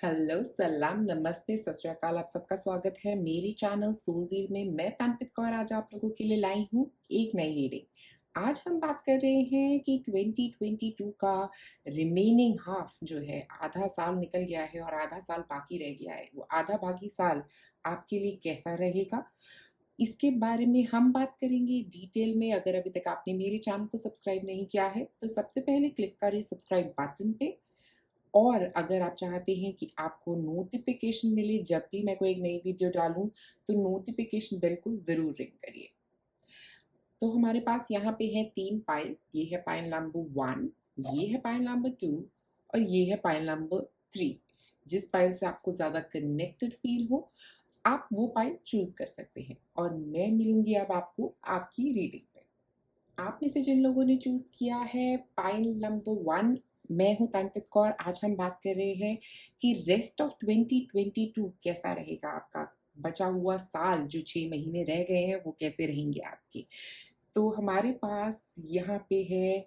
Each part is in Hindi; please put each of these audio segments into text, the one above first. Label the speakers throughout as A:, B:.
A: हेलो, सलाम, नमस्ते, सत श्री अकाल। आप सबका स्वागत है मेरे चैनल सोलज़ील में। मैं तनप्रीत कौर आज आप लोगों के लिए लाई हूँ एक नई रीडिंग। आज हम बात कर रहे हैं कि 2022 का रिमेनिंग हाफ जो है, आधा साल निकल गया है और आधा साल बाकी रह गया है। वो आधा बाकी साल आपके लिए कैसा रहेगा? इसके बारे में हम बात करेंगे डिटेल में। अगर अभी तक आपने मेरे चैनल को सब्सक्राइब नहीं किया है, तो सबसे पहले क्लिक करें सब्सक्राइब बटन पे। और अगर आप चाहते हैं कि आपको नोटिफ़िकेशन मिले जब भी मैं कोई एक नई वीडियो डालूँ, तो नोटिफ़िकेशन बेल को ज़रूर रिंग करिए। तो हमारे पास यहाँ पे है 3 पाइल। ये है पाइल नंबर 1, ये है पाइल नंबर 2 और ये है पाइल नंबर 3। जिस पाइल से आपको ज़्यादा कनेक्टेड फ़ील हो, आप वो पाइल चूज़ कर सकते हैं और मैं मिलूँगी अब आपको आपकी रीडिंग में। आप में से जिन लोगों ने चूज़ किया है पाइल नंबर 1, मैं हूँ तनप्रीत कौर। आज हम बात कर रहे हैं कि रेस्ट ऑफ 2022 कैसा रहेगा आपका? बचा हुआ साल जो 6 महीने रह गए हैं, वो कैसे रहेंगे आपके? तो हमारे पास यहाँ पे है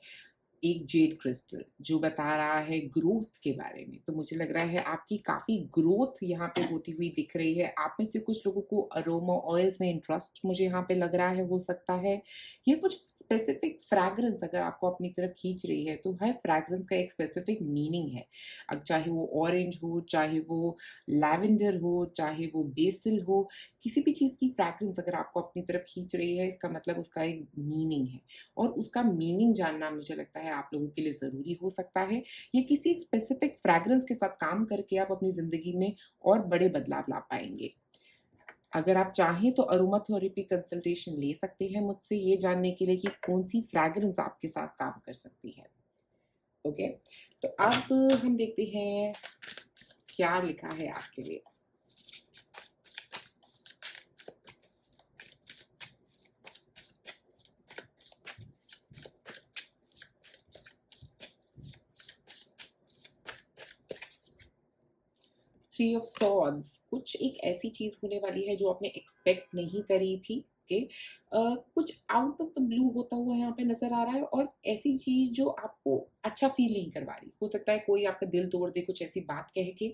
A: एक जेड क्रिस्टल जो बता रहा है ग्रोथ के बारे में। तो मुझे लग रहा है आपकी काफ़ी ग्रोथ यहाँ पे होती हुई दिख रही है। आप में से कुछ लोगों को अरोमा ऑयल्स में इंटरेस्ट मुझे यहाँ पे लग रहा है, हो सकता है। ये कुछ स्पेसिफिक फ्रैग्रेंस अगर आपको अपनी तरफ खींच रही है, तो हर फ्रैग्रेंस का एक स्पेसिफिक मीनिंग है। अब चाहे वो ऑरेंज हो, चाहे वो लैवेंडर हो, चाहे वो बेसिल हो, किसी भी चीज़ की फ्रैग्रेंस अगर आपको अपनी तरफ खींच रही है, इसका मतलब उसका एक मीनिंग है। और उसका मीनिंग जानना मुझे लगता है आप लोगों के लिए ज़रूरी हो सकता है। ये किसी स्पेसिफिक फ्रैग्रेंस के साथ काम करके आप अपनी ज़िंदगी में और बड़े बदलाव ला पाएँगे। अगर आप चाहें तो अरोमा थेरेपी कंसल्टेशन ले सकते हैं मुझसे ये जानने के लिए कि कौन-सी फ्रैग्रेंस आपके साथ काम कर सकती है। ओके? तो अब हम देखते हैं क्या लिखा है आपके लिए। थ्री ऑफ सॉर्ड्स कुछ एक ऐसी चीज़ होने वाली है जो आपने एक्सपेक्ट नहीं करी थी। ओके, कुछ आउट ऑफ द ब्लू होता हुआ यहाँ पे नज़र आ रहा है और ऐसी चीज़ जो आपको अच्छा फ़ील नहीं करवा रही। हो सकता है कोई आपका दिल तोड़ दे कुछ ऐसी बात कह के।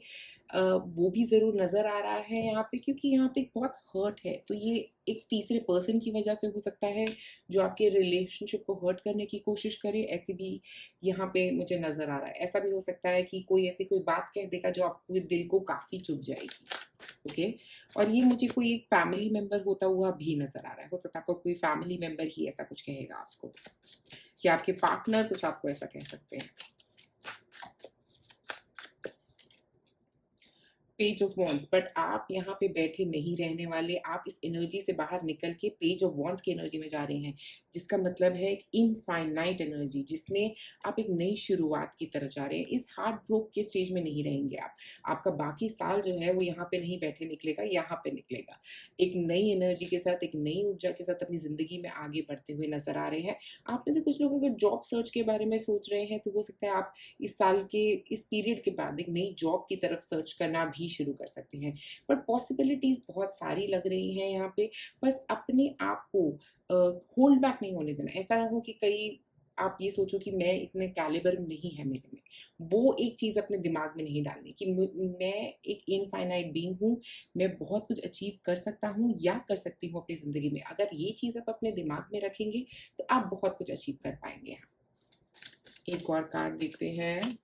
A: वो भी ज़रूर नज़र आ रहा है यहाँ पे, क्योंकि यहाँ पे एक बहुत हर्ट है। तो ये एक तीसरे पर्सन की वज़ह से हो सकता है जो आपके रिलेशनशिप को हर्ट करने की कोशिश करे, ऐसे भी यहाँ पे मुझे नज़र आ रहा है। ऐसा भी हो सकता है कि कोई ऐसी कोई बात कह देगा जो आपके दिल को काफ़ी चुभ जाएगी। ओके, और ये मुझे कोई एक फैमिली मेंबर होता हुआ भी नज़र आ रहा है। हो सकता है आपका कोई फैमिली मेंबर ही ऐसा कुछ कहेगा आपको, या आपके पार्टनर कुछ आपको ऐसा कह सकते हैं। पेज ऑफ वॉन्ड्स, बट आप यहाँ पे बैठे नहीं रहने वाले। आप इस एनर्जी से बाहर निकल के पेज ऑफ वॉन्ड्स की एनर्जी में जा रहे हैं, जिसका मतलब है एक इनफाइनाइट एनर्जी जिसमें आप एक नई शुरुआत की तरफ जा रहे हैं। इस हार्ट ब्रोक के स्टेज में नहीं रहेंगे आप। आपका बाकी साल जो है वो यहाँ पे नहीं बैठे निकलेगा, यहाँ पे निकलेगा। एक नई एनर्जी के साथ, एक नई ऊर्जा के साथ अपनी ज़िंदगी में आगे बढ़ते हुए नज़र आ रहे हैं। आप में से कुछ लोग अगर जॉब सर्च के बारे में सोच रहे हैं, तो हो सकता है आप इस साल के इस पीरियड के बाद एक नई जॉब की तरफ सर्च करना भी शुरू कर सकते हैं। बट पॉसिबिलिटीज़ बहुत सारी लग रही हैं यहाँ पे। बस अपने आप को होल्ड बैक नहीं होने देना। ऐसा ना हो कि कहीं आप ये सोचो कि मैं इतने कैलिबर नहीं है मेरे में। वो एक चीज़ अपने दिमाग में नहीं डालनी कि मैं एक इनफाइनाइट बीइंग हूँ, मैं बहुत कुछ अचीव कर सकता हूँ या कर सकती हूँ अपनी ज़िंदगी में। अगर ये चीज़ आप अपने दिमाग में रखेंगे, तो आप बहुत कुछ अचीव कर पाएँगे यहाँ। एक और कार्ड देखते हैं।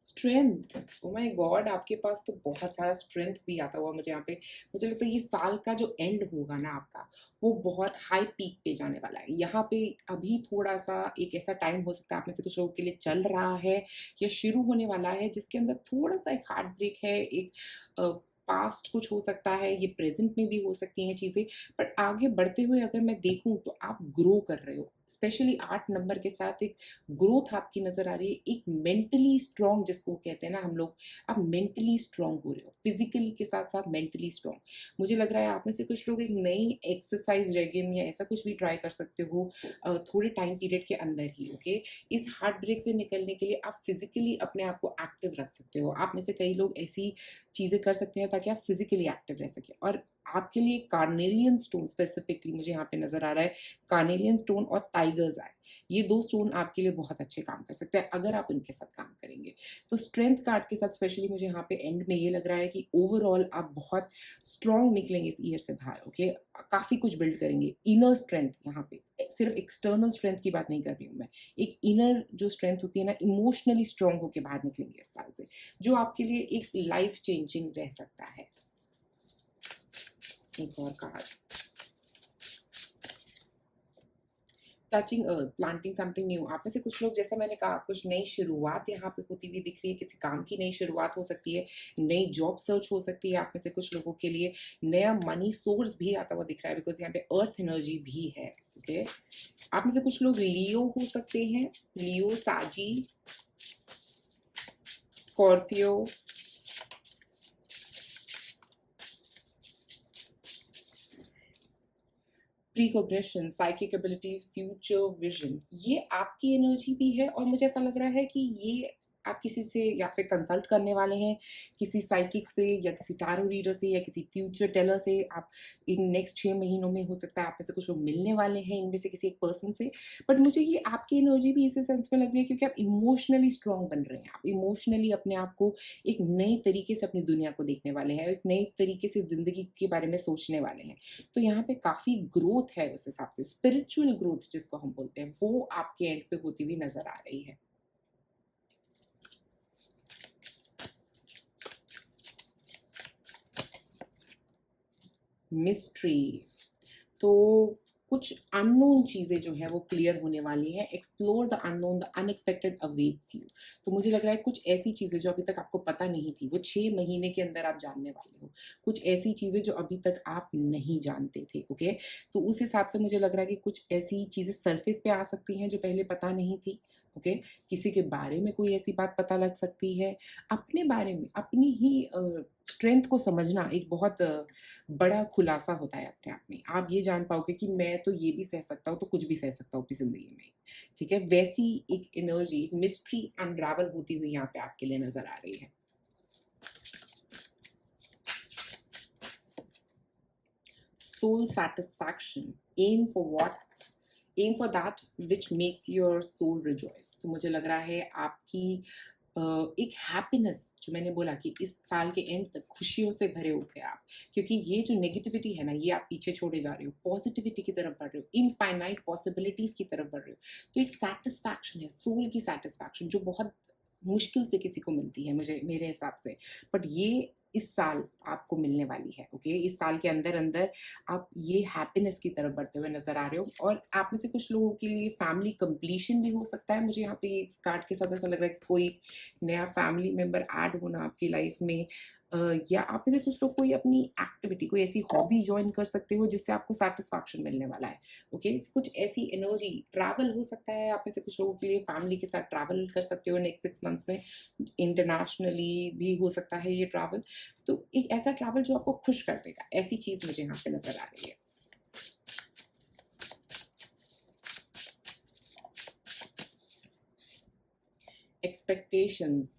A: Strength, oh my God! आपके पास तो बहुत सारा स्ट्रेंथ भी आता हुआ मुझे यहाँ पे। मुझे लगता है ये साल का जो एंड होगा ना आपका, वो बहुत हाई पीक पे जाने वाला है। यहाँ पे अभी थोड़ा-सा एक ऐसा टाइम हो सकता है आप में से कुछ लोगों के लिए चल रहा है या शुरू होने वाला है, जिसके अंदर थोड़ा-सा एक हार्ट ब्रेक है, एक अ, पास्ट कुछ हो सकता है, ये प्रेज़ेंट में भी हो सकती हैं चीज़ें। बट आगे बढ़ते हुए अगर मैं देखूँ तो आप ग्रो कर रहे हो। स्पेशली 8 नंबर के साथ एक ग्रोथ आपकी नज़र आ रही है। एक मेंटली स्ट्रॉन्ग जिसको कहते हैं ना हम लोग, आप मेंटली स्ट्रॉन्ग हो रहे हो, फिजिकली के साथ साथ मेंटली स्ट्रॉन्ग। मुझे लग रहा है आप में से कुछ लोग एक नई एक्सरसाइज रेगिम या ऐसा कुछ भी ट्राई कर सकते हो थोड़े टाइम पीरियड के अंदर ही। ओके, इस हार्ट ब्रेक से निकलने के लिए आप फिजिकली अपने आप को एक्टिव रख सकते हो। आप में से कई लोग ऐसी चीज़ें कर सकते हैं ताकि आप फिजिकली एक्टिव रह सकें। और आपके लिए कार्नेलियन स्टोन स्पेसिफिकली मुझे यहाँ पे नजर आ रहा है, कार्नेलियन स्टोन और टाइगर्स आई, ये दो स्टोन आपके लिए बहुत अच्छे काम कर सकते हैं अगर आप इनके साथ काम करेंगे। तो स्ट्रेंथ कार्ड के साथ स्पेशली मुझे यहाँ पे एंड में ये लग रहा है कि ओवरऑल आप बहुत स्ट्रांग निकलेंगे इस ईयर से बाहर। ओके, काफी कुछ बिल्ड करेंगे, इनर स्ट्रेंथ, यहाँ पे सिर्फ एक्सटर्नल स्ट्रेंथ की बात नहीं कर रही हूँ मैं, एक इनर जो स्ट्रेंथ होती है ना, इमोशनली स्ट्रांग होकर बाहर निकलेंगे इस साल से, जो आपके लिए एक लाइफ चेंजिंग रह सकता है। एक और कार्ड, टचिंग अर्थ, प्लांटिंग समथिंग न्यू। आप में से कुछ लोग, जैसा मैंने कहा, कुछ नई शुरुआत यहाँ पे होती हुई दिख रही है, किसी काम की नई शुरुआत हो सकती है, नई जॉब सर्च हो सकती है आप में से कुछ लोगों के लिए, नया मनी सोर्स भी आता हुआ दिख रहा है बिकॉज यहाँ पे अर्थ एनर्जी भी है। ओके, आप में से कुछ लोग लियो हो सकते हैं, लियो, साजी, Scorpio, precognition, psychic abilities, future vision, ये आपकी एनर्जी भी है। और मुझे ऐसा लग रहा है कि ये आप किसी से या फिर कंसल्ट करने वाले हैं, किसी साइकिक से या किसी टैरो रीडर से या किसी फ्यूचर टेलर से। आप इन नेक्स्ट 6 महीनों में, हो सकता है आप में से कुछ लोग मिलने वाले हैं इनमें से किसी एक पर्सन से। बट मुझे ये आपकी एनर्जी भी इसी सेंस में लग रही है क्योंकि आप इमोशनली स्ट्रांग बन रहे हैं, आप इमोशनली अपने आप को एक नई तरीके से अपनी दुनिया को देखने वाले हैं, एक नई तरीके से जिंदगी के बारे में सोचने वाले हैं। तो यहाँ पे काफी ग्रोथ है, उस हिसाब से स्पिरिचुअल ग्रोथ जिसको हम बोलते हैं, वो आपके एंड पे होती हुई नजर आ रही है। मिस्ट्री, तो कुछ अननोन चीजें जो है वो क्लियर होने वाली है। Explore the unknown, the unexpected awaits you. तो मुझे लग रहा है कुछ ऐसी चीजें जो अभी तक आपको पता नहीं थी, वो 6 महीने के अंदर आप जानने वाले हो। कुछ ऐसी चीजें जो अभी तक आप नहीं जानते थे। ओके, तो उस हिसाब से मुझे लग रहा है कि कुछ ऐसी चीजें सरफेस पे आ सकती हैं जो पहले पता नहीं थी। ओके, किसी के बारे में कोई ऐसी बात पता लग सकती है, अपने बारे में, अपनी ही स्ट्रेंथ को समझना एक बहुत बड़ा खुलासा होता है अपने आप में। आप ये जान पाओगे कि मैं तो ये भी सह सकता हूँ, तो कुछ भी सह सकता हूँ अपनी जिंदगी में। ठीक है, वैसी एक एनर्जी, एक मिस्ट्री अनरावल होती हुई यहाँ पे आपके लिए नजर आ रही है। Soul satisfaction, aim for what, aim for that which makes your soul rejoice. तो मुझे लग रहा है आपकी एक हैप्पीनेस, जो मैंने बोला कि इस साल के एंड तक खुशियों से भरे होगे आप, क्योंकि ये जो नेगेटिविटी है ना, ये आप पीछे छोड़े जा रहे हो, पॉजिटिविटी की तरफ बढ़ रहे हो, इनफाइनाइट पॉसिबिलिटीज की तरफ बढ़ रहे हो। तो एक सेटिस्फैक्शन है, सोल की सेटिस्फैक्शन, जो बहुत मुश्किल से किसी को मिलती है मुझे, मेरे हिसाब से। बट ये इस साल आपको मिलने वाली है। ओके, इस साल के अंदर अंदर आप ये हैप्पीनेस की तरफ बढ़ते हुए नजर आ रहे हो। और आप में से कुछ लोगों के लिए फैमिली कंप्लीशन भी हो सकता है। मुझे यहाँ पे इस कार्ड के साथ ऐसा लग रहा है कि कोई नया फैमिली मेंबर ऐड होना आपकी लाइफ में, या आप में से कुछ लोग कोई अपनी एक्टिविटी, कोई ऐसी हॉबी ज्वाइन कर सकते हो जिससे आपको सेटिस्फैक्शन मिलने वाला है। ओके, कुछ ऐसी एनर्जी, ट्रैवल हो सकता है आप में से कुछ लोगों के लिए, फैमिली के साथ ट्रैवल कर सकते हो नेक्स्ट 6 मंथ्स में, इंटरनेशनली भी हो सकता है ये ट्रैवल। तो एक ऐसा ट्रैवल जो आपको खुश कर देगा, ऐसी चीज मुझे यहाँ पे नजर आ रही है। एक्सपेक्टेशंस,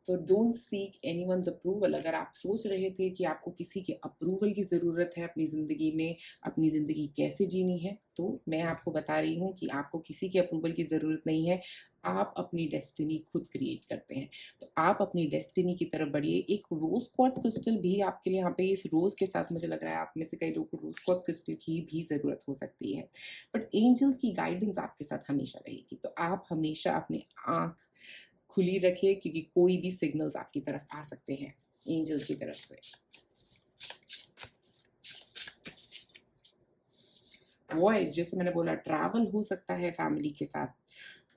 A: तो डोंट सीक एनीवन्स अप्रूवल। अगर आप सोच रहे थे कि आपको किसी के अप्रूवल की ज़रूरत है अपनी ज़िंदगी में, अपनी ज़िंदगी कैसे जीनी है, तो मैं आपको बता रही हूँ कि आपको किसी के अप्रूवल की ज़रूरत नहीं है। आप अपनी डेस्टिनी खुद क्रिएट करते हैं। तो आप अपनी डेस्टिनी की तरफ बढ़िए। एक रोज क्वार्ट्ज क्रिस्टल भी आपके लिए यहाँ पे, इस रोज के साथ मुझे लग रहा है आप में से कई लोगों को रोज क्वार्ट्ज क्रिस्टल की भी ज़रूरत हो सकती है। बट एंजल्स की गाइडेंस आपके साथ हमेशा रहेगी। तो आप हमेशा अपनी आँख खुली रखिए, क्योंकि कोई भी सिग्नल्स आपकी तरफ आ सकते हैं एंजल्स की तरफ से। वॉयज, जैसे मैंने बोला, ट्रैवल हो सकता है फैमिली के साथ।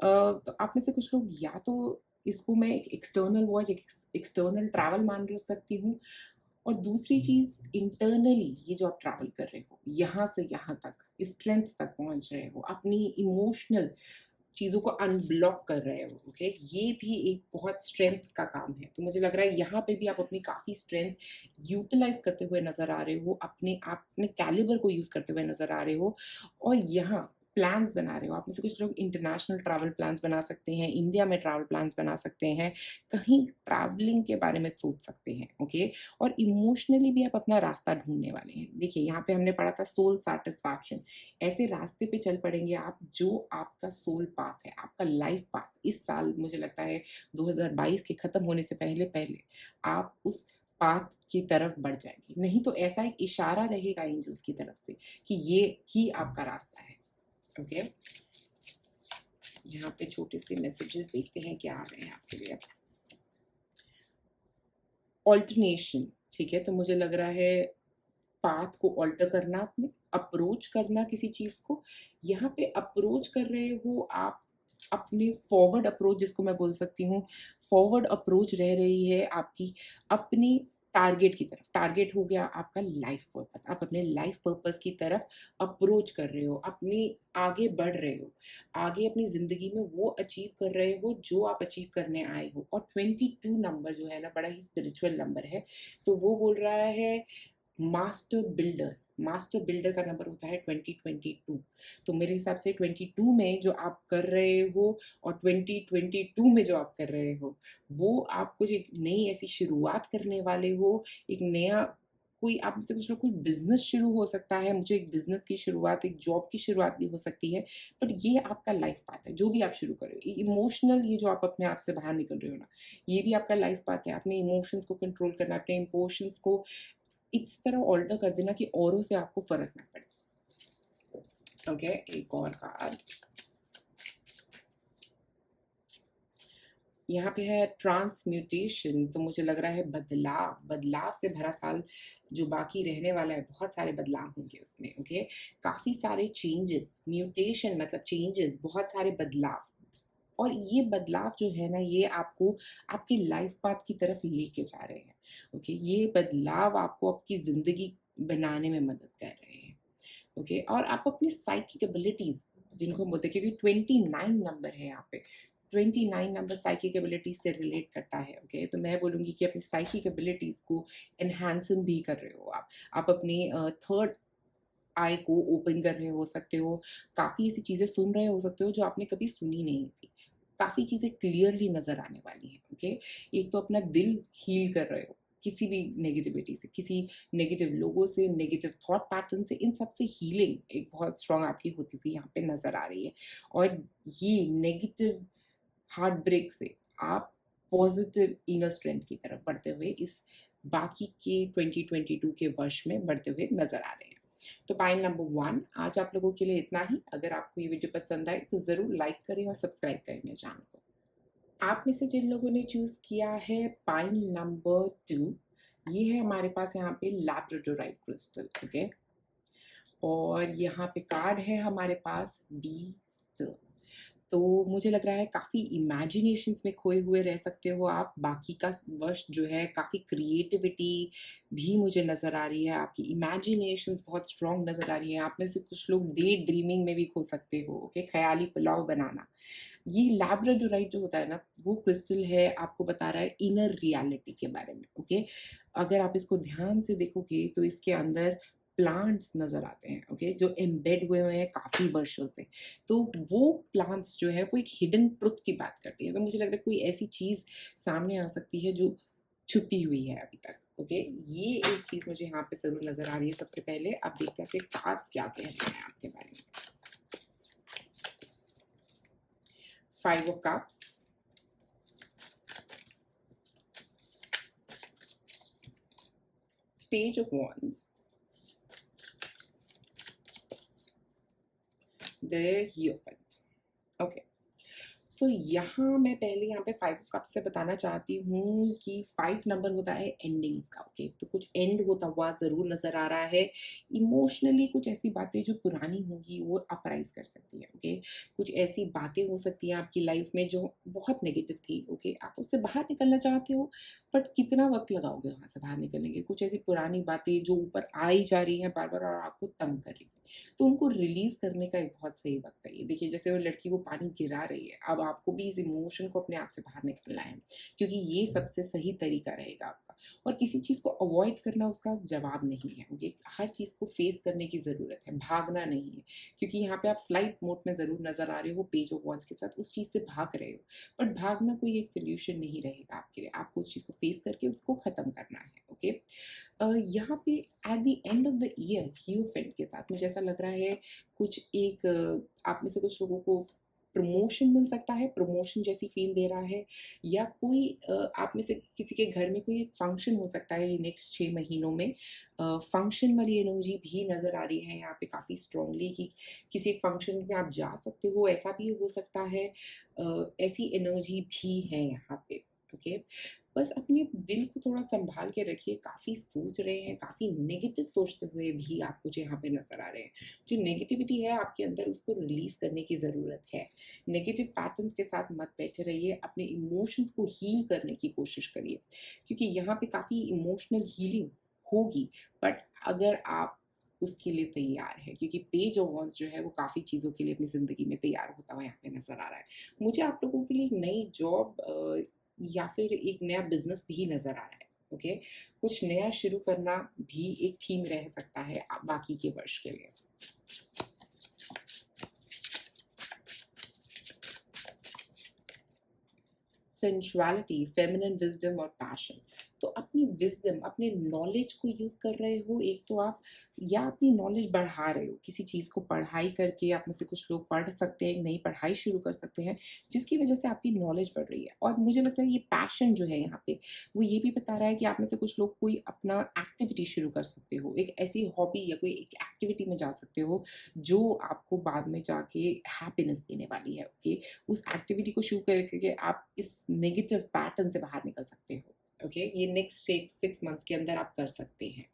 A: तो आप में से कुछ लोग, या तो इसको मैं एक एक्सटर्नल वॉयज, एक एक्सटर्नल ट्रैवल मान सकती हूँ, और दूसरी चीज इंटरनली, ये जो आप ट्रैवल कर रहे हो यहाँ से यहाँ तक, स्ट्रेंथ तक पहुंच रहे हो, अपनी इमोशनल चीज़ों को अनब्लॉक कर रहे हो। ओके, ये भी एक बहुत स्ट्रेंथ का काम है। तो मुझे लग रहा है यहाँ पे भी आप अपनी काफ़ी स्ट्रेंथ यूटिलाइज करते हुए नज़र आ रहे हो, अपने कैलिबर को यूज़ करते हुए नज़र आ रहे हो। और यहाँ प्लान्स बना रहे हो, आप में से कुछ लोग इंटरनेशनल ट्रैवल प्लान्स बना सकते हैं, इंडिया में ट्रैवल प्लान्स बना सकते हैं, कहीं ट्रैवलिंग के बारे में सोच सकते हैं, ओके। और इमोशनली भी आप अपना रास्ता ढूंढने वाले हैं। देखिए यहाँ पे हमने पढ़ा था सोल सेटिस्फैक्शन, ऐसे रास्ते पे चल पड़ेंगे आप जो आपका सोल पाथ है, आपका लाइफ पाथ। इस साल मुझे लगता है 2022 के खत्म होने से पहले पहले आप उस पाथ की तरफ बढ़ जाएंगे। नहीं तो ऐसा एक इशारा रहेगा एंजल्स की तरफ से कि ये ही आपका रास्ता है, ओके। यहाँ पे छोटे से मैसेजेस देखते हैं क्या आ रहे हैं आपके लिए। ऑल्टरनेशन, ठीक है, तो मुझे लग रहा है पाथ को ऑल्टर करना, आपने अप्रोच करना किसी चीज को। यहाँ पे अप्रोच कर रहे हो आप अपने फॉरवर्ड अप्रोच, जिसको मैं बोल सकती हूँ फॉरवर्ड अप्रोच रह रही है आपकी अपनी टारगेट की तरफ। टारगेट हो गया आपका लाइफ पर्पस, आप अपने लाइफ पर्पस की तरफ अप्रोच कर रहे हो, अपनी आगे बढ़ रहे हो, आगे अपनी जिंदगी में वो अचीव कर रहे हो जो आप अचीव करने आए हो। और 22 नंबर जो है ना, बड़ा ही स्पिरिचुअल नंबर है, तो वो बोल रहा है मास्टर बिल्डर। मास्टर बिल्डर का नंबर होता है 2022। तो मेरे हिसाब से 22 में जो आप कर रहे हो और 2022 में जो आप कर रहे हो, वो आप कुछ एक नई ऐसी शुरुआत करने वाले हो। एक नया कोई आप मुझसे कुछ ना कुछ बिजनेस शुरू हो सकता है, मुझे एक बिजनेस की शुरुआत, एक जॉब की शुरुआत भी हो सकती है। बट ये आपका लाइफ पाथ है, जो भी आप शुरू करो। इमोशनल, ये जो आप अपने आप से बाहर निकल रहे हो ना, ये भी आपका लाइफ पाथ है। अपने इमोशंस को कंट्रोल करना, अपने इमोशंस को इस तरह ऑल्टर कर देना कि औरों से आपको फर्क ना पड़े, ओके। एक और कार्ड यहाँ पे है ट्रांसम्यूटेशन, तो मुझे लग रहा है बदलाव, बदलाव से भरा साल जो बाकी रहने वाला है, बहुत सारे बदलाव होंगे उसमें, ओके। काफी सारे चेंजेस, म्यूटेशन मतलब चेंजेस, बहुत सारे बदलाव। और ये बदलाव जो है ना, ये आपको आपकी लाइफ पाथ की तरफ लेके जा रहे हैं, ओके। ये बदलाव आपको आपकी जिंदगी बनाने में मदद कर रहे हैं, ओके। और आप अपनी साइकिक एबिलिटीज, जिनको हम बोलते हैं, क्योंकि 29 नंबर है यहाँ पे, 29 नंबर साइकिक एबिलिटीज से रिलेट करता है, ओके। तो मैं बोलूँगी कि अपनी साइकिक एबिलिटीज को एनहांसन भी कर रहे हो आप अपनी थर्ड आई को ओपन कर रहे हो सकते हो, काफ़ी ऐसी चीज़ें सुन रहे हो सकते हो जो आपने कभी सुनी नहीं थी, काफ़ी चीज़ें क्लियरली नज़र आने वाली हैं, ओके। एक तो अपना दिल हील कर रहे हो किसी भी नेगेटिविटी से, किसी नेगेटिव लोगों से, नेगेटिव थॉट पैटर्न से, इन सब से हीलिंग एक बहुत स्ट्रांग आपकी होती हुई यहाँ पे नज़र आ रही है। और ये नेगेटिव हार्ट ब्रेक से आप पॉजिटिव इनर स्ट्रेंथ की तरफ बढ़ते हुए इस बाकी के 2022 के वर्ष में बढ़ते हुए नज़र आ रहे हैं। तो पाइल नंबर 1 आज आप लोगों के लिए इतना ही। अगर आपको ये वीडियो पसंद आए तो ज़रूर लाइक करें और सब्सक्राइब करें मेरे चैनल को। आप में से जिन लोगों ने चूज़ किया है पाइल नंबर 2, ये है हमारे पास यहाँ पे लैब्राडोराइट क्रिस्टल, ओके। और यहाँ पे कार्ड है हमारे पास बी स्टिल। तो मुझे लग रहा है काफ़ी इमेजिनेशंस में खोए हुए रह सकते हो आप। बाकी का वर्ष जो है काफ़ी क्रिएटिविटी भी मुझे नज़र आ रही है, आपकी इमेजिनेशंस बहुत स्ट्रॉन्ग नज़र आ रही है। आप में से कुछ लोग डे ड्रीमिंग में भी खो सकते हो, ओके। ख्याली पुलाव बनाना, ये लैब्राडोराइट जो होता है ना, वो क्रिस्टल है, आपको बता रहा है इनर रियलिटी के बारे में, ओके। अगर आप इसको ध्यान से देखोगे तो इसके अंदर प्लांट्स नज़र आते हैं, ओके, जो एम्बेड हुए हैं काफ़ी वर्षों से। तो वो प्लांट्स जो है वो एक हिडन ट्रुथ की बात करती है। तो मुझे लग रहा है कोई ऐसी चीज़ सामने आ सकती है जो छुपी हुई है अभी तक, ओके। ये एक चीज़ मुझे यहाँ पे ज़रूर नज़र आ रही है। सबसे पहले आप देखते हैं कि कार्ड्स क्या कह रहे हैं आपके बारे में। 5 of cups, page of wands, the hierophant, okay. तो यहाँ मैं पहले यहाँ पे 5 कप से बताना चाहती हूँ कि 5 नंबर होता है एंडिंग्स का, ओके। तो कुछ एंड होता हुआ ज़रूर नज़र आ रहा है। इमोशनली कुछ ऐसी बातें जो पुरानी होंगी वो अपराइज कर सकती है, ओके। कुछ ऐसी बातें हो सकती हैं आपकी लाइफ में जो बहुत नेगेटिव थी, ओके। आप उससे बाहर निकलना चाहते हो, बट कितना वक्त लगाओगे वहाँ से बाहर निकलने के। कुछ ऐसी पुरानी बातें जो ऊपर आई जा रही हैं बार बार और आपको तंग कर रही है, तो उनको रिलीज़ करने का एक बहुत सही वक़्त है ये। देखिए जैसे वो लड़की वो पानी गिरा रही है, अब आपको भी इस इमोशन को अपने आप से बाहर निकालना है, क्योंकि ये सबसे सही तरीका रहेगा आपका। और किसी चीज़ को अवॉइड करना उसका जवाब नहीं है, ओके? हर चीज़ को फ़ेस करने की ज़रूरत है, भागना नहीं है। क्योंकि यहाँ पे आप फ्लाइट मोड में ज़रूर नज़र आ रहे हो पेज ऑफ वॉन्ड्स के साथ, उस चीज़ से भाग रहे हो। बट भागना कोई एक सॉल्यूशन नहीं रहेगा आपके लिए, आपको उस चीज़ को फ़ेस करके उसको ख़त्म करना है, ओके? यहाँ पे at the end of the year hierophant के साथ मुझे ऐसा लग रहा है कुछ एक आप में से कुछ लोगों को प्रमोशन मिल सकता है, प्रमोशन जैसी फील दे रहा है, या कोई आप में से किसी के घर में कोई एक फंक्शन हो सकता है नेक्स्ट 6 महीनों में। फंक्शन वाली एनर्जी भी नज़र आ रही है यहाँ पे काफ़ी स्ट्रांगली कि किसी एक फंक्शन में आप जा सकते हो, ऐसा भी हो सकता है। ऐसी एनर्जी भी है यहाँ पे, ओके? बस अपने दिल को थोड़ा सँभाल के रखिए, काफ़ी सोच रहे हैं, काफ़ी नेगेटिव सोचते हुए भी आप मुझे यहाँ पे नज़र आ रहे हैं। जो नेगेटिविटी है आपके अंदर उसको रिलीज़ करने की ज़रूरत है। नेगेटिव पैटर्न्स के साथ मत बैठे रहिए, अपने इमोशंस को हील करने की कोशिश करिए, क्योंकि यहाँ पे काफ़ी इमोशनल हीलिंग होगी, बट अगर आप उसके लिए तैयार हैं, क्योंकि पेज ऑफ वॉन्ड्स जो है वो काफ़ी चीज़ों के लिए अपनी ज़िंदगी में तैयार होता हुआ यहाँ पे नज़र आ रहा है। मुझे आप लोगों के लिए एक नई जॉब या फिर एक नया बिज़नेस भी नज़र आ रहा है, ओके? कुछ नया शुरू करना भी एक थीम रह सकता है बाकी के वर्ष के लिए। सेंसुअलिटी, फेमिनिन विज़डम और पैशन। तो अपनी विज़डम, अपने नॉलेज को यूज़ कर रहे हो एक तो आप, या अपनी नॉलेज बढ़ा रहे हो। किसी चीज़ को पढ़ाई करके आप में से कुछ लोग पढ़ सकते हैं, एक नई पढ़ाई शुरू कर सकते हैं, जिसकी वज़ह से आपकी नॉलेज बढ़ रही है। और मुझे लगता है ये पैशन जो है यहाँ पे, वो ये भी बता रहा है कि आप में से कुछ लोग कोई अपना एक्टिविटी शुरू कर सकते हो। एक ऐसी हॉबी या कोई एक एक्टिविटी में जा सकते हो, जो आपको बाद में जाके हैप्पीनेस देने वाली है, ओके? उस एक्टिविटी को शुरू करके आप इस नेगेटिव पैटर्न से बाहर निकल सकते हो, ओके? ये नेक्स्ट 6 मंथ्स के अंदर आप कर सकते हैं।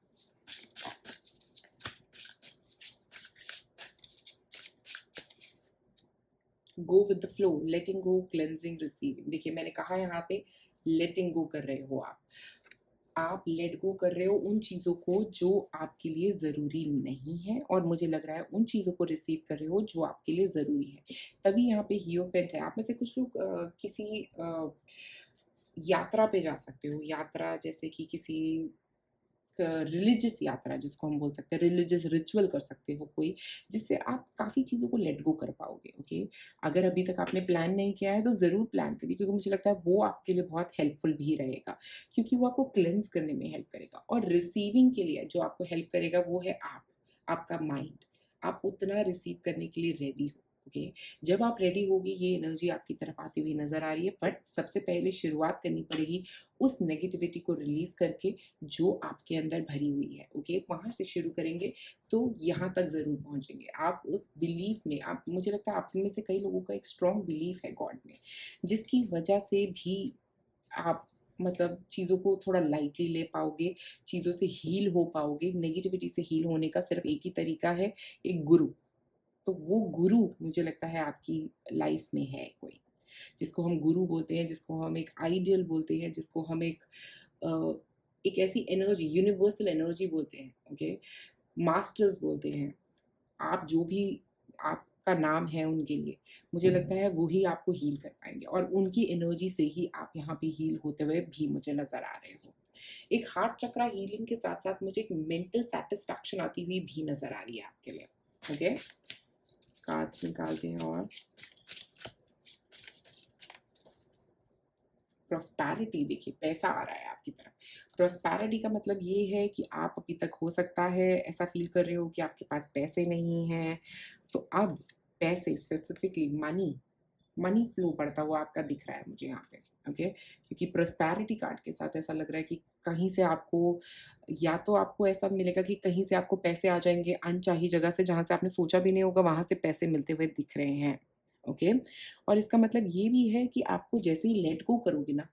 A: Go with the flow, letting go, cleansing, receiving. देखिए मैंने कहा यहाँ पे लेटिंग गो कर रहे हो आप लेट गो कर रहे हो उन चीज़ों को जो आपके लिए ज़रूरी नहीं है, और मुझे लग रहा है उन चीज़ों को रिसीव कर रहे हो जो आपके लिए ज़रूरी है। तभी यहाँ पे हियोफेंट है। आप में से कुछ लोग किसी यात्रा पे जा सकते हो, यात्रा जैसे कि किसी रिलीजियस यात्रा जिसको हम बोल सकते हैं, रिलीजियस रिचुअल कर सकते हो कोई, जिससे आप काफ़ी चीज़ों को लेट गो कर पाओगे, ओके? अगर अभी तक आपने प्लान नहीं किया है तो ज़रूर प्लान करिए, क्योंकि मुझे लगता है वो आपके लिए बहुत हेल्पफुल भी रहेगा, क्योंकि वो आपको क्लेंज़ करने में हेल्प करेगा। और रिसीविंग के लिए जो आपको हेल्प करेगा वो है आपका माइंड। आप उतना रिसीव करने के लिए रेडी हो, ओके? जब आप रेडी होगे ये एनर्जी आपकी तरफ आती हुई नज़र आ रही है, बट सबसे पहले शुरुआत करनी पड़ेगी उस नेगेटिविटी को रिलीज़ करके जो आपके अंदर भरी हुई है, ओके? वहाँ से शुरू करेंगे तो यहाँ तक ज़रूर पहुँचेंगे। आप उस बिलीफ में, आप, मुझे लगता है आप में से कई लोगों का एक स्ट्रॉन्ग बिलीफ है गॉड में, जिसकी वजह से भी आप मतलब चीज़ों को थोड़ा लाइटली ले पाओगे, चीज़ों से हील हो पाओगे। नेगेटिविटी से हील होने का सिर्फ़ एक ही तरीका है, एक गुरु। तो वो गुरु मुझे लगता है आपकी लाइफ़ में है कोई, जिसको हम गुरु बोलते हैं, जिसको हम एक आइडियल बोलते हैं, जिसको हम अ, एक ऐसी एनर्जी, यूनिवर्सल एनर्जी बोलते हैं, ओके? मास्टर्स बोलते हैं। आप जो भी आपका नाम है उनके लिए, मुझे लगता है वो ही आपको हील कर पाएँगे, और उनकी एनर्जी से ही आप यहाँ पे हील होते हुए भी मुझे नज़र आ रहे हो। एक हार्ट चक्रा हीलिंग के साथ-साथ मुझे एक मेंटल सैटिस्फैक्शन आती हुई भी नज़र आ रही है आपके लिए, ओके? कार्ड्स निकालते हैं और प्रॉस्पैरिटी, देखिए पैसा आ रहा है आपकी तरफ। प्रॉस्पैरिटी का मतलब ये है कि आप अभी तक हो सकता है ऐसा फ़ील कर रहे हो कि आपके पास पैसे नहीं हैं, तो अब पैसे, स्पेसिफिकली मनी, मनी फ्लो बढ़ता हुआ आपका दिख रहा है मुझे यहाँ पे, ओके? क्योंकि प्रॉस्पैरिटी कार्ड के साथ ऐसा लग रहा है कि कहीं से आपको, या तो आपको ऐसा मिलेगा कि कहीं से आपको पैसे आ जाएँगे अनचाही जगह से, जहाँ से आपने सोचा भी नहीं होगा वहाँ से पैसे मिलते हुए दिख रहे हैं, ओके? और इसका मतलब ये भी है कि आपको जैसे ही लेट गो करोगे ना,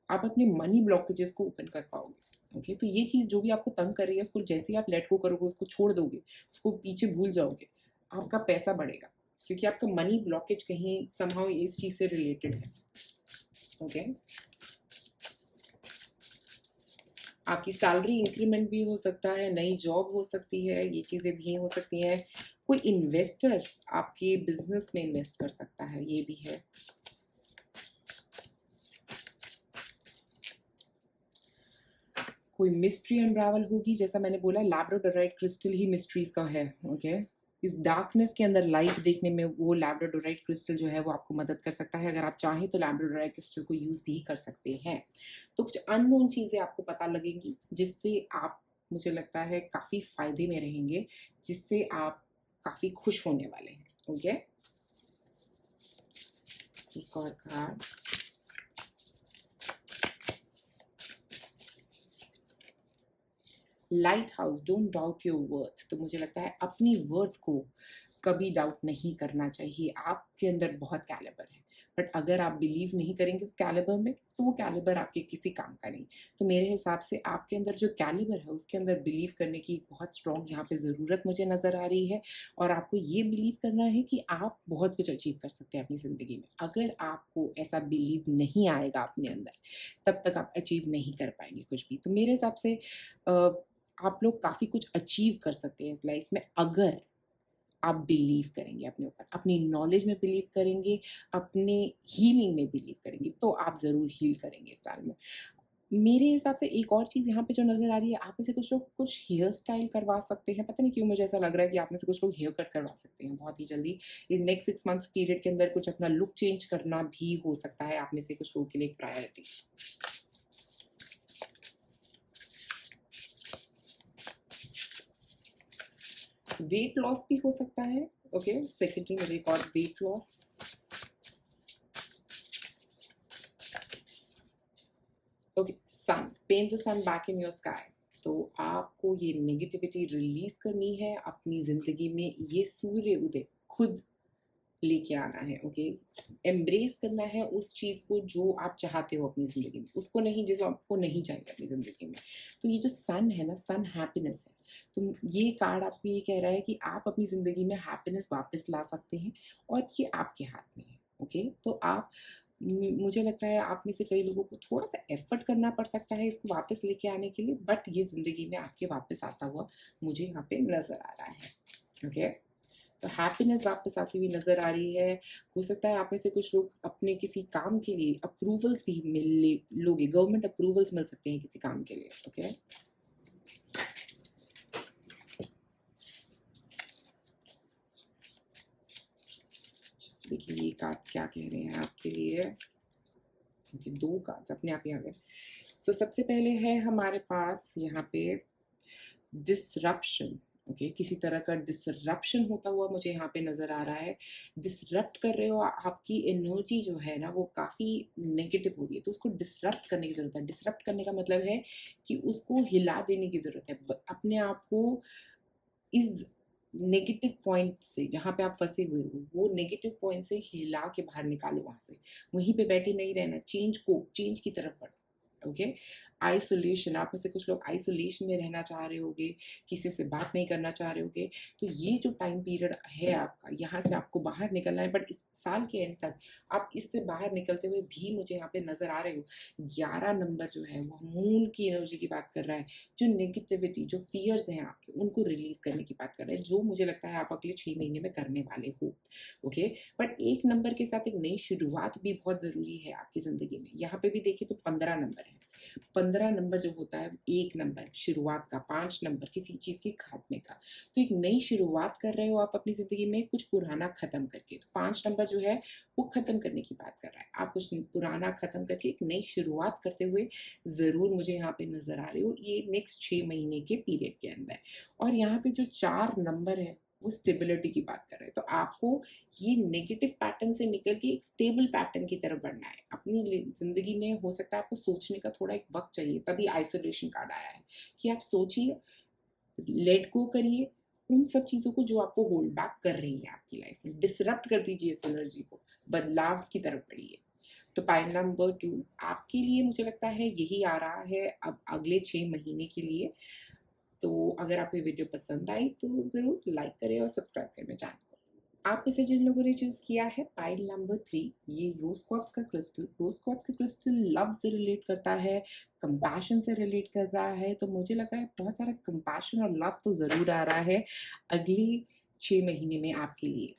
A: आप अपने मनी ब्लॉकेजेस को ओपन कर पाओगे, ओके? तो ये चीज़ जो भी आपको तंग कर रही है, उसको जैसे ही आप लेट गो करोगे, उसको छोड़ दोगे, उसको पीछे भूल जाओगे, आपका पैसा बढ़ेगा, क्योंकि आपका मनी ब्लॉकेज कहीं समहाउ इस चीज़ से रिलेटेड है, ओके? आपकी सैलरी इंक्रीमेंट भी हो सकता है, नई जॉब हो सकती है, ये चीज़ें भी हो सकती हैं। कोई इन्वेस्टर आपके बिजनेस में इन्वेस्ट कर सकता है, ये भी है। कोई मिस्ट्री अनरावल होगी, जैसा मैंने बोला लैब्राडोराइट क्रिस्टल ही मिस्ट्रीज का है। ओके, इस डार्कनेस के अंदर लाइट देखने में वो लैब्राडोराइट क्रिस्टल जो है वो आपको मदद कर सकता है। अगर आप चाहें तो लैब्राडोराइट क्रिस्टल को यूज भी कर सकते हैं। तो कुछ अननोन चीजें आपको पता लगेंगी जिससे आप, मुझे लगता है, काफी फायदे में रहेंगे, जिससे आप काफी खुश होने वाले हैं। ओके, एक और card. Light house, don't doubt your worth. तो मुझे लगता है अपनी वर्थ को कभी डाउट नहीं करना चाहिए। आपके अंदर बहुत कैलिबर है, बट अगर आप बिलीव नहीं करेंगे उस कैलिबर में तो वो कैलिबर आपके किसी काम का नहीं। तो मेरे हिसाब से आपके अंदर जो कैलिबर है उसके अंदर बिलीव करने की बहुत स्ट्रॉन्ग यहाँ पे ज़रूरत मुझे नज़र आ रही है। और आपको ये बिलीव करना है कि आप बहुत कुछ अचीव कर सकते हैं अपनी ज़िंदगी में। अगर आपको ऐसा बिलीव नहीं आएगा अपने अंदर, तब तक आप अचीव नहीं कर पाएंगे कुछ भी। तो मेरे हिसाब से आप लोग काफ़ी कुछ अचीव कर सकते हैं इस लाइफ में, अगर आप बिलीव करेंगे अपने ऊपर, अपनी नॉलेज में बिलीव करेंगे, अपने हीलिंग में बिलीव करेंगे, तो आप ज़रूर हील करेंगे इस साल में। मेरे हिसाब से एक और चीज़ यहाँ पे जो नज़र आ रही है, आप में से कुछ लोग कुछ हेयर स्टाइल करवा सकते हैं। पता नहीं क्यों मुझे ऐसा लग रहा है कि आप में से कुछ लोग हेयर कट करवा सकते हैं बहुत ही जल्दी। इस नेक्स्ट 6 मंथ्स पीरियड के अंदर कुछ अपना लुक चेंज करना भी हो सकता है आप में से कुछ लोगों के लिए एक प्रायोरिटी। वेट लॉस भी हो सकता है। ओके, सेकेंडरी में एक और weight loss. Okay, son, paint the sun back in your sky. तो आपको ये नेगेटिविटी रिलीज करनी है अपनी जिंदगी में, ये सूर्य उदय खुद लेके आना है। ओके, एम्ब्रेस करना है उस चीज को जो आप चाहते हो अपनी जिंदगी में, उसको नहीं जिसको आपको नहीं चाहिए अपनी जिंदगी में। तो ये जो सन है ना, सन हैप्पीनेस है। तो ये कार्ड आपको ये कह रहा है कि आप अपनी जिंदगी में हैप्पीनेस वापस ला सकते हैं, और ये आपके हाथ में है। ओके, तो आप, मुझे लगता है आप में से कई लोगों को थोड़ा सा एफर्ट करना पड़ सकता है इसको वापस लेके आने के लिए, बट ये जिंदगी में आपके वापस आता हुआ मुझे यहाँ पे नजर आ रहा है। ओके, तो हैप्पीनेस वापस आती हुई नजर आ रही है। हो सकता है आप में से कुछ लोग अपने किसी काम के लिए अप्रूवल्स भी मिल लोगे, गवर्नमेंट अप्रूवल्स मिल सकते हैं किसी काम के लिए। ओके, देखिए ये कार्ड क्या कह रहे हैं आपके लिए। ओके, दो कार्ड्स अपने आप ही आ गए। तो सबसे पहले है हमारे पास यहाँ पे डिसरप्शन। ओके, किसी तरह का डिसरप्शन होता हुआ मुझे यहाँ पे नजर आ रहा है। डिसरप्ट कर रहे हो, आपकी एनर्जी जो है ना वो काफी नेगेटिव हो रही है, तो उसको डिसरप्ट करने की जरूरत है। डिसरप्ट करने का मतलब है कि उसको हिला देने की जरूरत है, अपने आप को इस नेगेटिव पॉइंट से, जहाँ पे आप फंसे हुए हो, वो नेगेटिव पॉइंट से हिला के बाहर निकालो वहां से। वहीं पे बैठे नहीं रहना, चेंज की तरफ बढ़ो। ओके, आइसोलेशन, आप में से कुछ लोग आइसोलेशन में रहना चाह रहे होगे, किसी से बात नहीं करना चाह रहे होगे। तो ये जो टाइम पीरियड है आपका, यहाँ से आपको बाहर निकलना है, बट इस साल के एंड तक आप इससे बाहर निकलते हुए भी मुझे यहाँ पे नजर आ रहे हो। 11 नंबर जो है वो मून की एनर्जी की बात कर रहा है। जो नेगेटिविटी, जो फियर्स हैं आपके, उनको रिलीज करने की बात कर रहे हैं, जो मुझे लगता है आप अगले 6 महीने में करने वाले हो। ओके, बट एक नंबर के साथ एक नई शुरुआत भी बहुत जरूरी है आपकी जिंदगी में। यहाँ पे भी देखिए तो 15 नंबर है। 15 नंबर जो होता है, एक नंबर शुरुआत का, 5 नंबर किसी चीज के खात्मे का। तो एक नई शुरुआत कर रहे हो आप अपनी जिंदगी में, कुछ पुराना खत्म करके। तो 5 नंबर जो है वो खत्म करने की बात कर रहा है। आप कुछ पुराना खत्म करके एक नई शुरुआत करते हुए जरूर मुझे यहाँ पे नजर आ रहे हो, ये नेक्स्ट 6 महीने के पीरियड के अंदर। और यहाँ पे जो 4 नंबर है वो स्टेबिलिटी की बात कर रहे हैं। तो आपको ये नेगेटिव पैटर्न से निकल के एक स्टेबल पैटर्न की तरफ बढ़ना है अपनी जिंदगी में। हो सकता है आपको सोचने का थोड़ा एक वक्त चाहिए, तभी आइसोलेशन कार्ड आया है कि आप सोचिए, लेट गो करिए उन सब चीजों को जो आपको होल्ड बैक कर रही है आपकी लाइफ में। डिसरप्ट कर दीजिए इस एनर्जी को, बदलाव की तरफ बढ़िए। तो पाइल नंबर 2 आपके लिए मुझे लगता है यही आ रहा है अब अगले 6 महीने के लिए। तो अगर आपको ये वीडियो पसंद आई तो ज़रूर लाइक करें और सब्सक्राइब करें मेरे चैनल को। आप में से जिन लोगों ने चूज किया है पाइल नंबर 3, ये रोज क्वार्ट्ज का क्रिस्टल, रोज क्वार्ट्ज का क्रिस्टल लव से रिलेट करता है, कंपैशन से रिलेट कर रहा है। तो मुझे लग रहा है बहुत सारा कंपैशन और लव तो जरूर आ रहा है अगले 6 महीने में आपके लिए।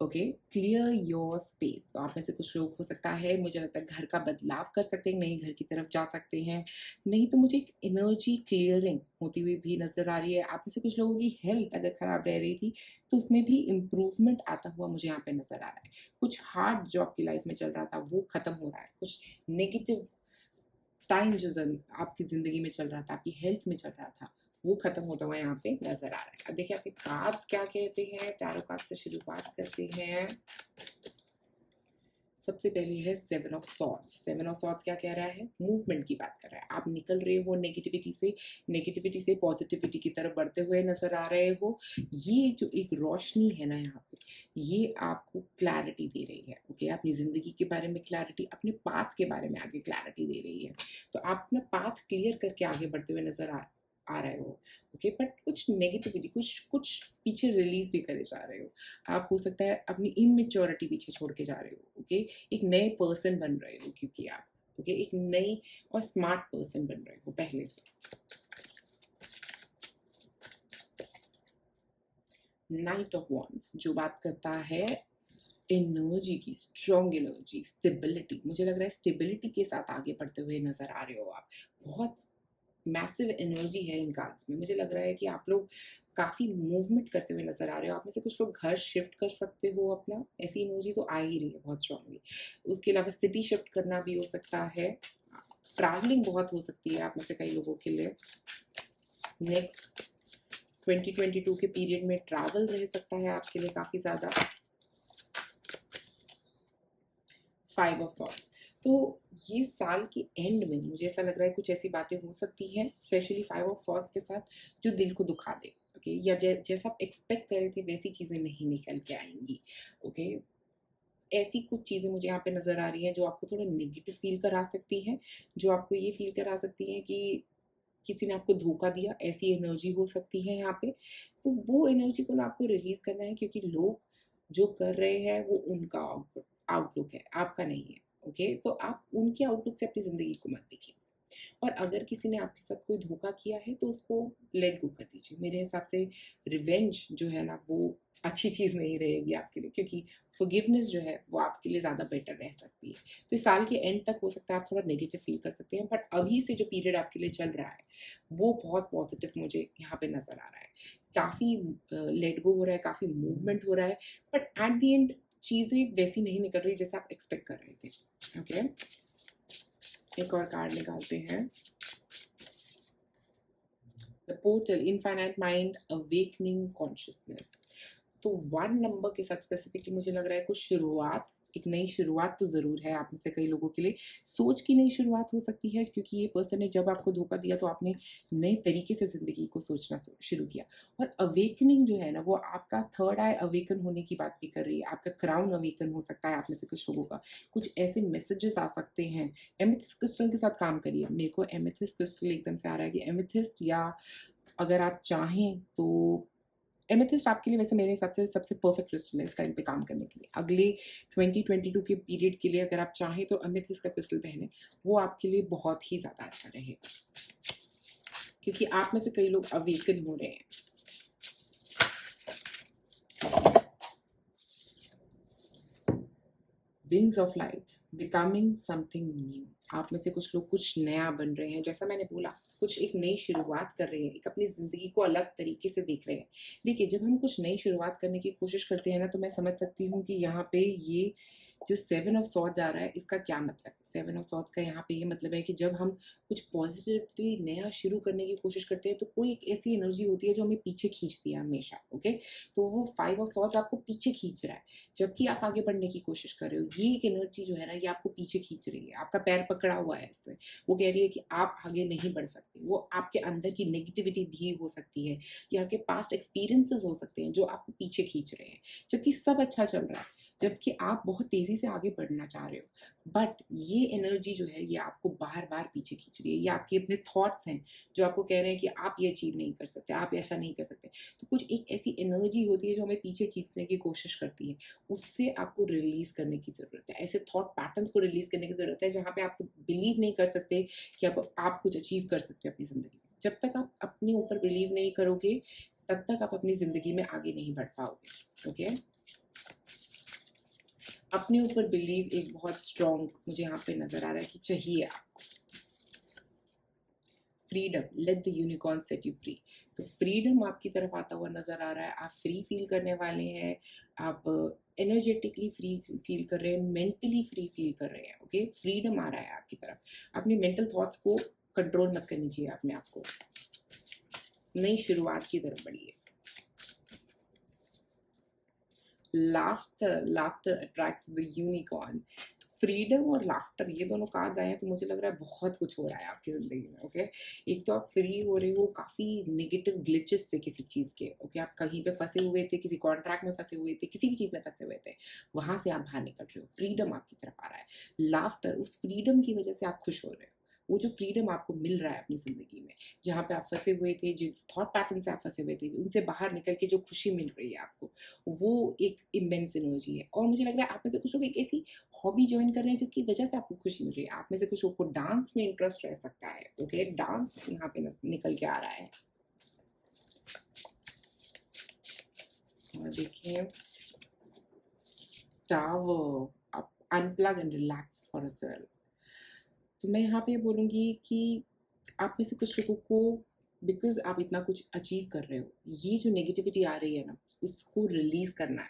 A: Okay, clear your space. तो आप में से कुछ लोग हो सकता है, मुझे लगता है घर का बदलाव कर सकते हैं, नए घर की तरफ जा सकते हैं। नहीं तो मुझे एक एनर्जी क्लियरिंग होती हुई भी नजर आ रही है। आप में से कुछ लोगों की हेल्थ अगर खराब रह रही थी तो उसमें भी इम्प्रूवमेंट आता हुआ मुझे यहाँ पे नजर आ रहा है। कुछ हार्ड जो आपकी लाइफ में चल रहा था वो खत्म हो रहा है। कुछ नेगेटिव टाइम जो आपकी जिंदगी में चल रहा था, आपकी हेल्थ में चल रहा था, वो खत्म होता हुआ यहाँ पे नजर आ रहा है। अब देखिए आपके कार्ड्स क्या कहते हैं। चारों कार्ड से शुरुआत करते हैं। सबसे पहले है 7 ऑफ सॉर्ड्स। 7 ऑफ सॉर्ड्स क्या कह रहा है? मूवमेंट की बात कर रहा है। आप निकल रहे हो नेगेटिविटी से पॉजिटिविटी की तरफ बढ़ते हुए नजर आ रहे हो। ये जो एक रोशनी है ना यहाँ पे, ये आपको क्लैरिटी दे रही है। ओके, अपनी जिंदगी के बारे में क्लैरिटी, अपने पाथ के बारे में आगे क्लैरिटी दे रही है। तो आप अपना पाथ क्लियर करके आगे बढ़ते हुए नजर आ रहे हो। ओके, बट कुछ नेगेटिविटी, कुछ कुछ पीछे रिलीज भी करे जा रहे हो। आप हो सकता है अपनी इमेच्योरिटी पीछे छोड़ के जा रहे हो। ओके, एक नए पर्सन बन रहे हो क्योंकि आप ओके एक नई और स्मार्ट पर्सन बन रहे हो पहले से। नाइट ऑफ वॉन्ड्स जो बात करता है एनर्जी की, स्ट्रॉन्ग एनर्जी, स्टेबिलिटी। मुझे लग रहा है स्टेबिलिटी के साथ आगे बढ़ते हुए नजर आ रहे हो आप। बहुत मैसिव एनर्जी है इन कार्ड्स में। मुझे लग रहा है कि आप लोग काफ़ी मूवमेंट करते हुए नजर आ रहे हो। आप में से कुछ लोग घर शिफ्ट कर सकते हो अपना, ऐसी एनर्जी तो आ ही रही है बहुत स्ट्रांगली। उसके अलावा सिटी शिफ्ट करना भी हो सकता है। ट्रैवलिंग बहुत हो सकती है आप में से कई लोगों के लिए। नेक्स्ट 2022 के पीरियड में ट्रैवल रह सकता है आपके लिए काफ़ी ज़्यादा। 5 ऑफ सॉर्ड्स। तो ये साल के एंड में मुझे ऐसा लग रहा है कुछ ऐसी बातें हो सकती हैं, स्पेशली 5 ऑफ सॉर्ड्स के साथ, जो दिल को दुखा दे। ओके, या जैसा आप एक्सपेक्ट कर रहे थे वैसी चीज़ें नहीं निकल के आएंगी। ओके, ऐसी कुछ चीज़ें मुझे यहाँ पे नज़र आ रही हैं जो आपको थोड़ा नेगेटिव फील करा सकती हैं, जो आपको ये फील करा सकती हैं कि किसी ने आपको धोखा दिया, ऐसी एनर्जी हो सकती है यहाँ पे। तो वो एनर्जी को ना आपको रिलीज करना है, क्योंकि लोग जो कर रहे हैं वो उनका आउटलुक है, आपका नहीं है। ओके, तो आप उनके आउटलुक से अपनी ज़िंदगी को मत देखिए। और अगर किसी ने आपके साथ कोई धोखा किया है तो उसको लेट गो कर दीजिए। मेरे हिसाब से रिवेंज जो है ना वो अच्छी चीज़ नहीं रहेगी आपके लिए, क्योंकि फॉरगिवनेस जो है वो आपके लिए ज़्यादा बेटर रह सकती है। तो इस साल के एंड तक हो सकता है आप थोड़ा नेगेटिव फील कर सकते हैं, बट अभी से जो पीरियड आपके लिए चल रहा है वो बहुत पॉजिटिव मुझे यहाँ पे नज़र आ रहा है। काफ़ी लेट गो हो रहा है, काफ़ी मूवमेंट हो रहा है, बट एट द एंड चीज़ें वैसी नहीं निकल रही जैसे आप एक्सपेक्ट कर रहे थे। ओके, एक और कार्ड निकालते हैं। The portal, infinite mind, awakening consciousness. तो 1 नंबर के साथ स्पेसिफिकली मुझे लग रहा है कुछ शुरुआत, एक नई शुरुआत तो ज़रूर है आप में से कई लोगों के लिए। सोच की नई शुरुआत हो सकती है, क्योंकि ये पर्सन ने जब आपको धोखा दिया तो आपने नए तरीके से ज़िंदगी को सोचना शुरू किया। और अवेकनिंग जो है ना वो आपका थर्ड आई अवेकन होने की बात भी कर रही है। आपका क्राउन अवेकन हो सकता है आप में से कुछ लोगों का। कुछ ऐसे मैसेजेस आ सकते हैं। एमेथिस्ट क्रिस्टल के साथ काम करिए। मेरे को एमेथिस्ट क्रिस्टल एकदम से आ रहा है कि एमेथिस्ट, या अगर आप चाहें तो एमेथिस्ट आपके लिए वैसे मेरे हिसाब से सबसे परफेक्ट क्रिस्टल है इस टाइम पे काम करने के लिए। अगले 2022 के पीरियड के लिए अगर आप चाहें तो एमेथिस्ट का क्रिस्टल पहने, वो आपके लिए बहुत ही ज़्यादा अच्छा रहेगा, क्योंकि आप में से कई लोग अवेकन हो रहे हैं। Wings of light, becoming something new. आप में से कुछ लोग कुछ नया बन रहे हैं, जैसा मैंने बोला कुछ एक नई शुरुआत कर रहे हैं, एक अपनी ज़िंदगी को अलग तरीके से देख रहे हैं। देखिए, जब हम कुछ नई शुरुआत करने की कोशिश करते हैं ना, तो मैं समझ सकती हूँ कि यहाँ पे ये जो 7 ऑफ सॉर्ड्स आ रहा है इसका क्या मतलब है। 7 ऑफ सॉर्ड्स का यहाँ पे ये मतलब है कि जब हम कुछ पॉजिटिवली नया शुरू करने की कोशिश करते हैं तो कोई एक ऐसी एनर्जी होती है जो हमें पीछे खींचती है हमेशा। ओके, तो वो 5 ऑफ सॉर्ड्स आपको पीछे खींच रहा है जबकि आप आगे बढ़ने की कोशिश कर रहे हो। ये एक एनर्जी जो है ना ये आपको पीछे खींच रही है, आपका पैर पकड़ा हुआ है इसमें। वो कह रही है कि आप आगे नहीं बढ़ सकते। वो आपके अंदर की नेगेटिविटी भी हो सकती है, या आपके पास्ट एक्सपीरियंसेस हो सकते हैं जो आपको पीछे खींच रहे हैं, जबकि सब अच्छा चल रहा है, जबकि आप बहुत तेजी से आगे बढ़ना चाह रहे हो। बट ये ये एनर्जी जो है ये आपको बार बार पीछे खींच रही है। ये आपके अपने थॉट्स हैं जो आपको कह रहे हैं कि आप ये अचीव नहीं कर सकते, आप ऐसा नहीं कर सकते। तो कुछ एक ऐसी एनर्जी होती है जो हमें पीछे खींचने की कोशिश करती है, उससे आपको रिलीज करने की ज़रूरत है। ऐसे थॉट पैटर्न्स को रिलीज करने की ज़रूरत है जहाँ पे आप बिलीव नहीं कर सकते कि आप कुछ अचीव कर सकते हो अपनी ज़िंदगी में। जब तक आप अपने ऊपर बिलीव नहीं करोगे तब तक आप अपनी ज़िंदगी में आगे नहीं बढ़ पाओगे। ओके, अपने ऊपर बिलीव एक बहुत स्ट्रॉन्ग मुझे यहाँ पे नजर आ रहा है कि चाहिए आपको। Freedom, let the unicorn set you free. तो फ्रीडम आपकी तरफ आता हुआ नजर आ रहा है। आप फ्री फील करने वाले हैं, आप एनर्जेटिकली फ्री फील कर रहे हैं, मेंटली फ्री फील कर रहे हैं। ओके, फ्रीडम आ रहा है आपकी तरफ। अपने मेंटल थॉट्स को कंट्रोल मत करनी चाहिए अपने आप को। नई शुरुआत की तरफ बढ़िए। Laughter, laughter attracts the unicorn. Freedom और लाफ्टर ये दोनों कार्ड आए हैं तो मुझे लग रहा है बहुत कुछ हो रहा है आपकी ज़िंदगी में। ओके, एक तो आप फ्री हो रहे हो काफ़ी नेगेटिव ग्लिचेस से किसी चीज़ के। ओके, आप कहीं पे फंसे हुए थे, किसी कॉन्ट्रैक्ट में फंसे हुए थे, किसी भी चीज़ में फंसे हुए थे, वहाँ से आप बाहर निकल रहे हो। फ्रीडम आपकी तरफ आ रहा है। लाफ्टर, उस फ्रीडम की वजह से आप खुश हो रहे हो। वो जो फ्रीडम आपको मिल रहा है अपनी ज़िंदगी में, जहाँ पे आप फंसे हुए थे, जिस थॉट पैटर्न से आप फंसे हुए थे, उनसे बाहर निकल के जो खुशी मिल रही है आपको, वो एक इमेंस एनर्जी है। और मुझे लग रहा है आप में से कुछ लोग एक ऐसी हॉबी ज्वाइन कर रहे हैं जिसकी वजह से आपको खुशी मिल रही है। आप में से कुछ लोग को डांस में इंटरेस्ट रह सकता है। ओके, डांस यहाँ पे निकल के आ रहा है। और देखिए, टावर, आप unplug and relax for a sail. तो मैं यहाँ पे बोलूँगी कि आप में से कुछ लोगों को, बिकॉज आप इतना कुछ अचीव कर रहे हो, ये जो नेगेटिविटी आ रही है ना, उसको रिलीज करना है।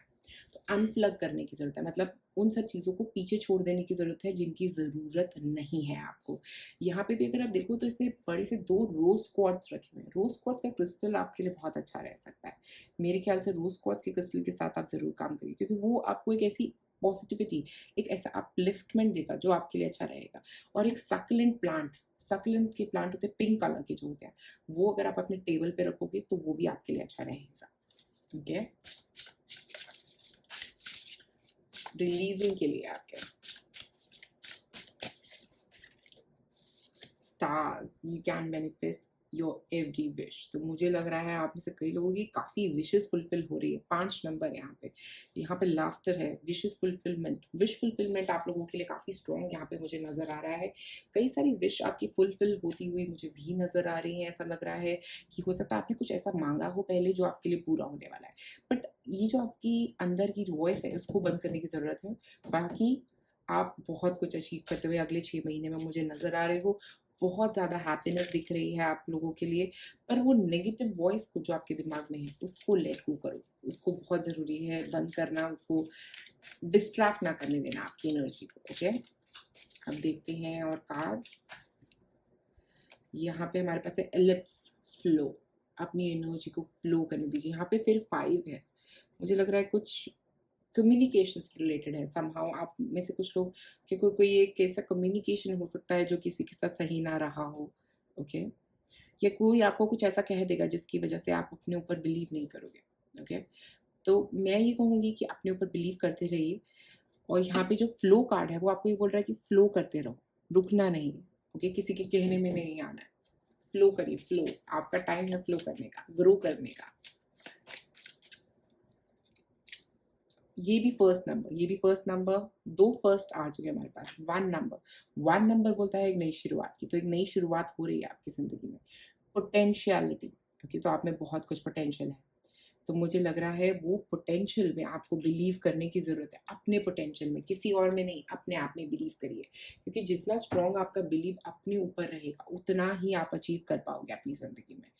A: तो अनप्लग करने की ज़रूरत है, मतलब उन सब चीज़ों को पीछे छोड़ देने की ज़रूरत है जिनकी ज़रूरत नहीं है आपको। यहाँ पे भी अगर आप देखो तो इसमें बड़े से 2 रोज़ क्वार्ट्ज रखे हुए हैं। रोज़ क्वार्ट्ज का क्रिस्टल आपके लिए बहुत अच्छा रह सकता है। मेरे ख्याल से रोज़ क्वार्ट्ज के क्रिस्टल के साथ आप ज़रूर काम करिए, क्योंकि वो आपको एक ऐसी पॉजिटिविटी, एक ऐसा अपलिफ्टमेंट देगा जो आपके लिए अच्छा रहेगा। और एक सक्लेंट प्लांट, सक्लेंट के प्लांट होते हैं पिंक कलर के जो होते हैं, वो अगर आप अपने टेबल पे रखोगे तो वो भी आपके लिए अच्छा रहेगा। ओके, रिलीजिंग के लिए आपके stars, you can manifest your every wish. तो मुझे लग रहा है आप में से कई लोगों की काफ़ी विशेस फुलफिल हो रही है। 5 नंबर यहाँ पे लाफ्टर है, विशेस फुलफिलमेंट, विश फुलफिलमेंट आप लोगों के लिए काफ़ी स्ट्रॉन्ग यहाँ पे मुझे नज़र आ रहा है। कई सारी विश आपकी फुलफिल होती हुई मुझे भी नज़र आ रही है। ऐसा लग रहा है कि हो सकता है आपने कुछ ऐसा मांगा हो पहले जो आपके लिए पूरा होने वाला है, बट ये जो आपकी अंदर की वॉइस है उसको बंद करने की ज़रूरत है। बाकी आप बहुत कुछ अचीव करते हुए अगले 6 महीने में मुझे नज़र आ रहे हो। बहुत ज़्यादा हैप्पीनेस दिख रही है आप लोगों के लिए। पर वो नेगेटिव वॉइस को जो आपके दिमाग में है उसको लेट गो करो। उसको बहुत ज़रूरी है बंद करना, उसको डिस्ट्रैक्ट ना करने देना आपकी एनर्जी को। ओके, अब देखते हैं और कार्ड्स। यहाँ पे हमारे पास है एलिप्स, फ्लो। अपनी एनर्जी को फ्लो करने दीजिए। यहाँ पे फिर 5 है। मुझे लग रहा है कुछ कम्युनिकेशन से रिलेटेड है समहाउ। आप में से कुछ लोग कि कोई एक ऐसा कम्युनिकेशन हो सकता है जो किसी के साथ सही ना रहा हो। ओके, या कोई आपको कुछ ऐसा कह देगा जिसकी वजह से आप अपने ऊपर बिलीव नहीं करोगे। ओके, तो मैं ये कहूँगी कि अपने ऊपर बिलीव करते रहिए। और यहाँ पे जो फ्लो कार्ड है वो आपको ये बोल रहा है कि फ्लो करते रहो, रुकना नहीं। ओके, किसी के कहने में नहीं आना है। फ्लो करिए, फ्लो, आपका टाइम है फ्लो करने का, ग्रो करने का। ये भी फर्स्ट नंबर, ये भी फर्स्ट नंबर, 2 फर्स्ट आ चुके हैं हमारे पास। 1 नंबर बोलता है एक नई शुरुआत की। तो एक नई शुरुआत हो रही है आपकी ज़िंदगी में। पोटेंशियलिटी, ओके, तो आप में बहुत कुछ पोटेंशियल है। तो मुझे लग रहा है वो पोटेंशियल में आपको बिलीव करने की ज़रूरत है। अपने पोटेंशियल में, किसी और में नहीं, अपने आप में बिलीव करिए। क्योंकि जितना स्ट्रॉन्ग आपका बिलीव अपने ऊपर रहेगा उतना ही आप अचीव कर पाओगे अपनी ज़िंदगी में।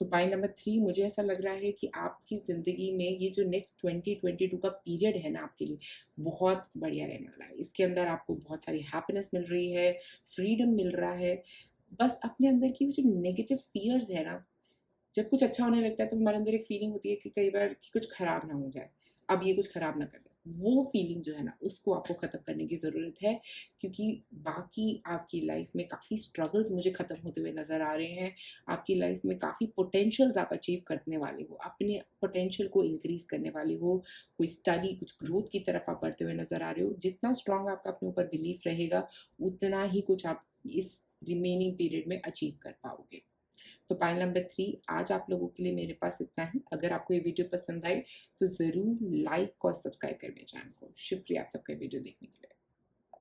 A: तो पॉइंट नंबर 3, मुझे ऐसा लग रहा है कि आपकी ज़िंदगी में ये जो नेक्स्ट 2022 का पीरियड है ना आपके लिए, बहुत बढ़िया रहने वाला है। इसके अंदर आपको बहुत सारी हैप्पीनेस मिल रही है, फ्रीडम मिल रहा है। बस अपने अंदर की जो नेगेटिव फियर्स है ना, जब कुछ अच्छा होने लगता है तो हमारे अंदर एक फीलिंग होती है कि कई बार कि कुछ खराब ना हो जाए, अब ये कुछ खराब ना कर दे। वो फीलिंग जो है ना उसको आपको ख़त्म करने की ज़रूरत है, क्योंकि बाकी आपकी लाइफ में काफ़ी स्ट्रगल्स मुझे ख़त्म होते हुए नज़र आ रहे हैं। आपकी लाइफ में काफ़ी पोटेंशियल्स आप अचीव करने वाले हो, अपने पोटेंशियल को इंक्रीज़ करने वाले हो, कोई स्टडी कुछ ग्रोथ की तरफ आप बढ़ते हुए नज़र आ रहे हो। जितना स्ट्रॉन्ग आपका अपने ऊपर बिलीफ रहेगा उतना ही कुछ आप इस रिमेनिंग पीरियड में अचीव कर पाओगे। तो पॉइंट नंबर 3 आज आप लोगों के लिए मेरे पास इतना ही। अगर आपको ये वीडियो पसंद आई तो ज़रूर लाइक और सब्सक्राइब करें मेरे चैनल को। शुक्रिया आप सबका वीडियो देखने के लिए।